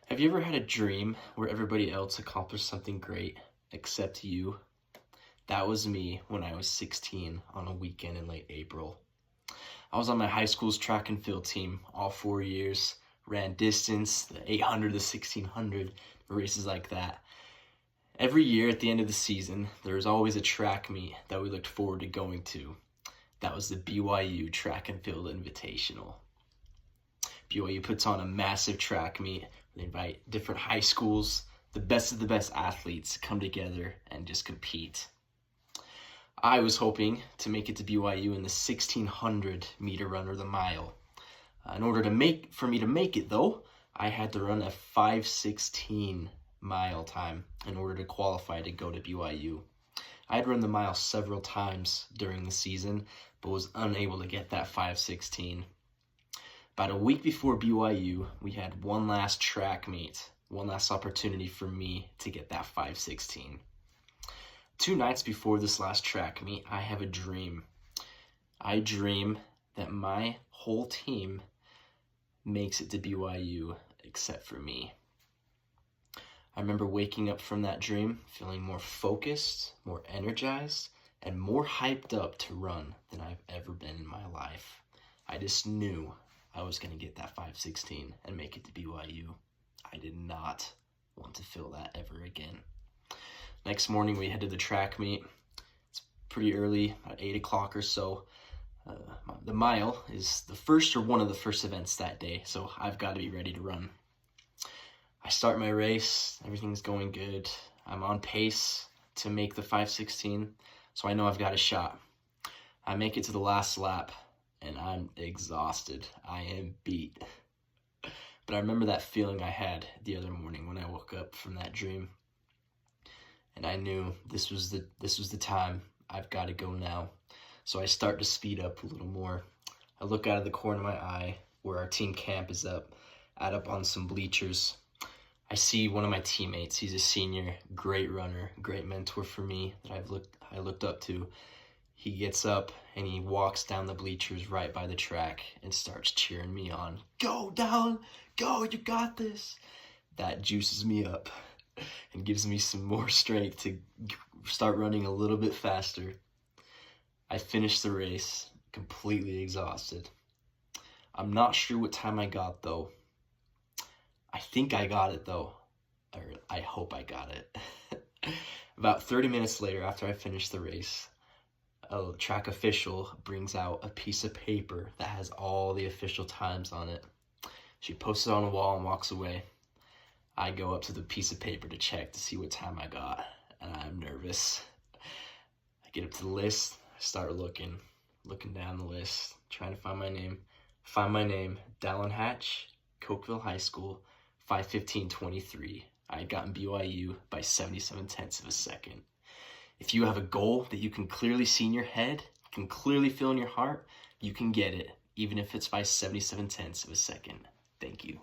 Have you ever had a dream where everybody else accomplished something great except you? That was me when I was 16 on a weekend in late April. I was on my high school's track and field team all 4 years, ran distance, the 800, the 1600, races like that. Every year at the end of the season, there was always a track meet that we looked forward to going to. That was the BYU Track and Field Invitational. BYU puts on a massive track meet. They invite different high schools, the best of the best athletes come together and just compete. I was hoping to make it to BYU in the 1600 meter run or the mile. In order for me to make it though, I had to run a 5:16 mile time in order to qualify to go to BYU. I had run the mile several times during the season, but was unable to get that 5:16. About a week before BYU, we had one last track meet, one last opportunity for me to get that 5:16. 2 nights before this last track meet, I have a dream. I dream that my whole team makes it to BYU except for me. I remember waking up from that dream feeling more focused, more energized, and more hyped up to run than I've ever been in my life. I just knew I was going to get that 5:16 and make it to BYU. I did not want to feel that ever again. Next morning, we head to the track meet. It's pretty early, about 8 o'clock or so. The mile is the first or one of the first events that day, so I've got to be ready to run. I start my race. Everything's going good. I'm on pace to make the 5:16, so I know I've got a shot. I make it to the last lap, and I'm exhausted. I am beat. But I remember that feeling I had the other morning when I woke up from that dream. And I knew this was the time. I've got to go now. So I start to speed up a little more. I look out of the corner of my eye where our team camp is up on some bleachers. I see one of my teammates. He's a senior, great runner, great mentor for me that I looked up to. He gets up and he walks down the bleachers right by the track and starts cheering me on. Go down, go, you got this. That juices me up and gives me some more strength to start running a little bit faster. I finished the race completely exhausted. I'm not sure what time I got though. I think I got it though, or I hope I got it. About 30 minutes later, after I finished the race, a track official brings out a piece of paper that has all the official times on it. She posts it on a wall and walks away. I go up to the piece of paper to check to see what time I got, and I'm nervous. I get up to the list, I start looking down the list, trying to find my name. Find my name, Dallin Hatch, Cokeville High School, 5:15:23. I had gotten BYU by 77/10 of a second. If you have a goal that you can clearly see in your head, can clearly feel in your heart, you can get it, even if it's by 77/10 of a second. Thank you.